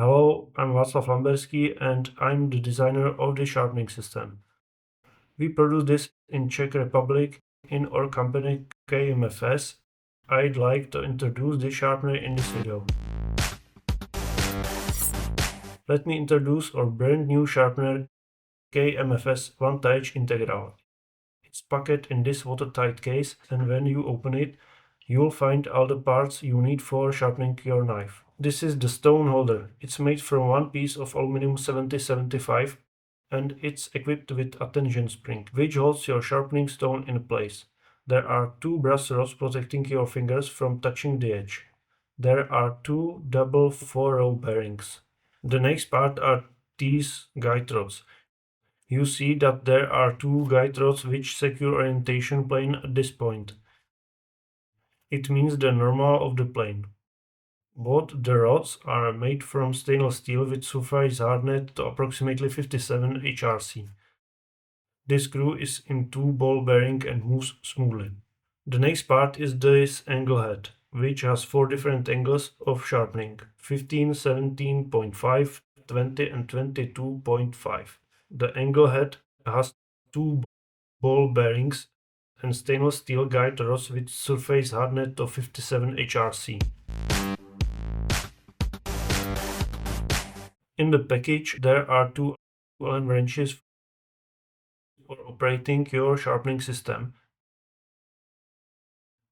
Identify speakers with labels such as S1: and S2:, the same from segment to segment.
S1: Hello, I'm Václav Lamberský and I'm the designer of the sharpening system. We produce this in Czech Republic in our company KMFS. I'd like to introduce the sharpener in this video. Let me introduce our brand new sharpener KMFS One-Touch Integral. It's packed in this watertight case, and when you open it, you'll find all the parts you need for sharpening your knife. This is the stone holder. It's made from one piece of aluminum 7075 and it's equipped with a tension spring, which holds your sharpening stone in place. There are two brass rods protecting your fingers from touching the edge. There are two double 4-row bearings. The next part are these guide rods. You see that there are two guide rods which secure orientation plane at this point. It means the normal of the plane. Both the rods are made from stainless steel with surface hardened to approximately 57 HRC. This screw is in two ball bearing and moves smoothly. The next part is this angle head, which has four different angles of sharpening: 15, 17.5, 20 and 22.5. The angle head has two ball bearings and stainless steel guide rods with surface hardened to 57 HRC. In the package, there are two Allen wrenches for operating your sharpening system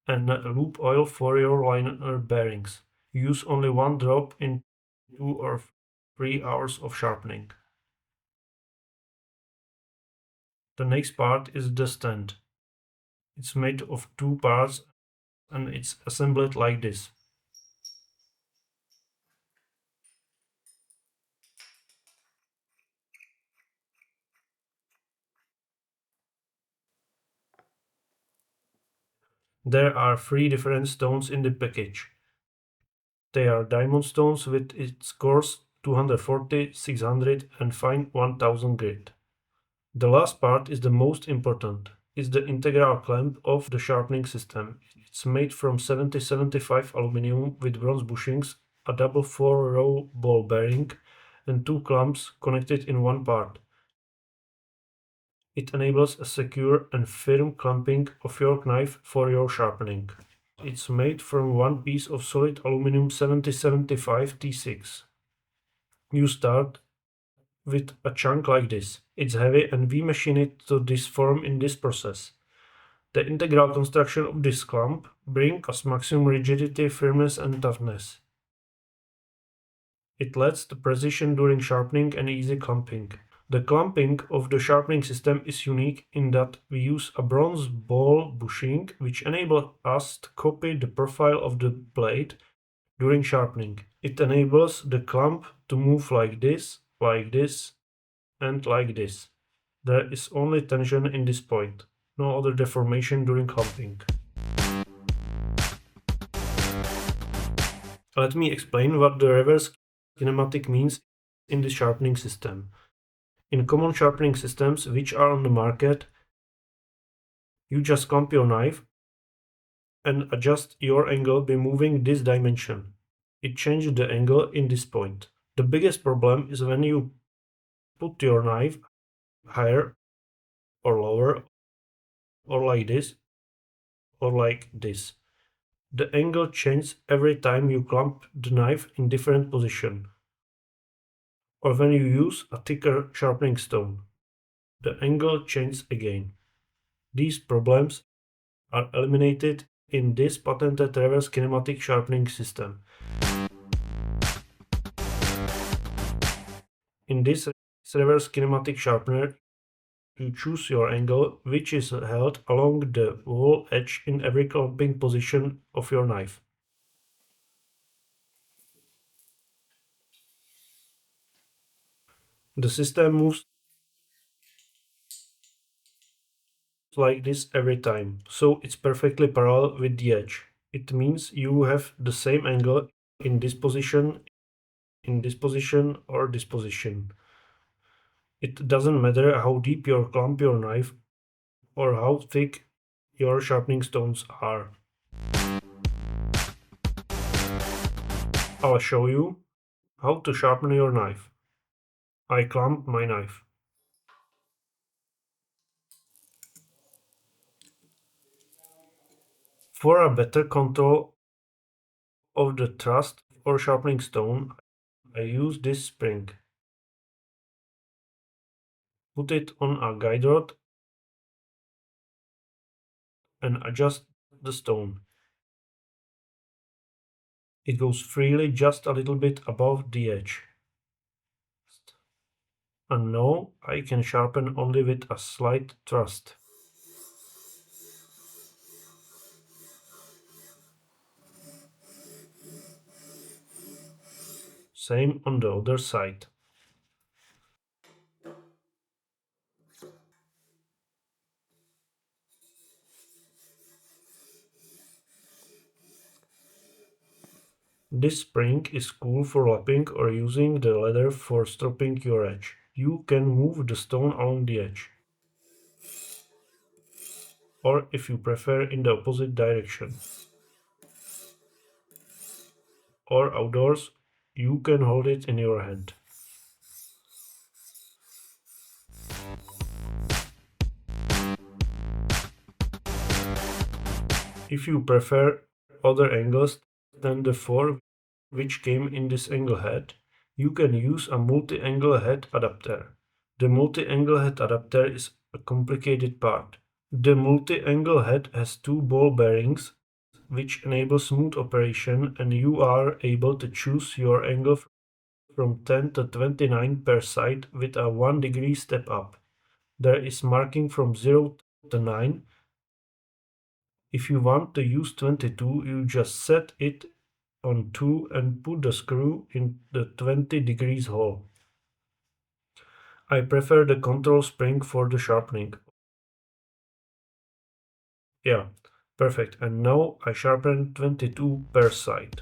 S1: and a loop oil for your liner bearings. Use only one drop in 2 or 3 hours of sharpening. The next part is the stand. It's made of two parts and it's assembled like this. There are three different stones in the package. They are diamond stones with its coarse 240, 600 and fine 1000 grit. The last part is the most important. It's the integral clamp of the sharpening system. It's made from 7075 aluminum with bronze bushings, a double 4-row ball bearing and two clamps connected in one part. It enables a secure and firm clamping of your knife for your sharpening. It's made from one piece of solid aluminum 7075 T6. You start with a chunk like this. It's heavy and we machine it to this form in this process. The integral construction of this clamp brings us maximum rigidity, firmness and toughness. It lets the precision during sharpening and easy clamping. The clamping of the sharpening system is unique in that we use a bronze ball bushing which enables us to copy the profile of the blade during sharpening. It enables the clamp to move like this, and like this. There is only tension in this point, no other deformation during clamping. Let me explain what the reverse kinematic means in the sharpening system. In common sharpening systems which are on the market, you just clamp your knife and adjust your angle by moving this dimension. It changes the angle in this point. The biggest problem is when you put your knife higher or lower, or like this, or like this. The angle changes every time you clamp the knife in different position, or when you use a thicker sharpening stone. The angle changes again. These problems are eliminated in this patented reverse kinematic sharpening system. In this reverse kinematic sharpener, you choose your angle, which is held along the whole edge in every clamping position of your knife. The system moves like this every time, so it's perfectly parallel with the edge. It means you have the same angle in this position, or this position. It doesn't matter how deep you clamp your knife or how thick your sharpening stones are. I'll show you. How to sharpen your knife. I clamped my knife. For a better control of the thrust or sharpening stone, I use this spring. Put it on a guide rod and adjust the stone. It goes freely just a little bit above the edge. And now I can sharpen only with a slight thrust. Same on the other side. This spring is cool for lapping or using the leather for stropping your edge. You can move the stone along the edge, or if you prefer in the opposite direction. Or outdoors, you can hold it in your hand. If you prefer other angles than the four which came in this angle head, you can use a multi-angle head adapter. The multi-angle head adapter is a complicated part. The multi-angle head has two ball bearings which enable smooth operation, and you are able to choose your angle from 10 to 29 per side with a 1 degree step up. There is marking from 0 to 9. If you want to use 22, you just set it on 2 and put the screw in the 20 degrees hole. I prefer the control spring for the sharpening. Yeah, perfect. And now I sharpen 22 per side.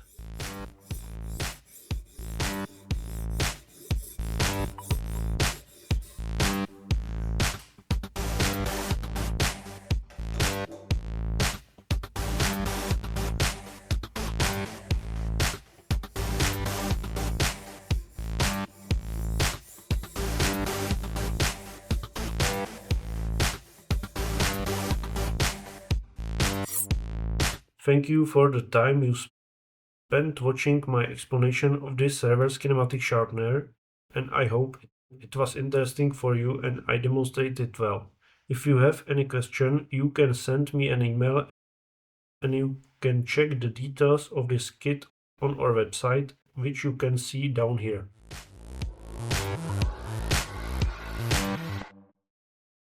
S1: Thank you for the time you spent watching my explanation of this reverse kinematic sharpener, and I hope it was interesting for you and I demonstrated well. If you have any question, you can send me an email and you can check the details of this kit on our website, which you can see down here.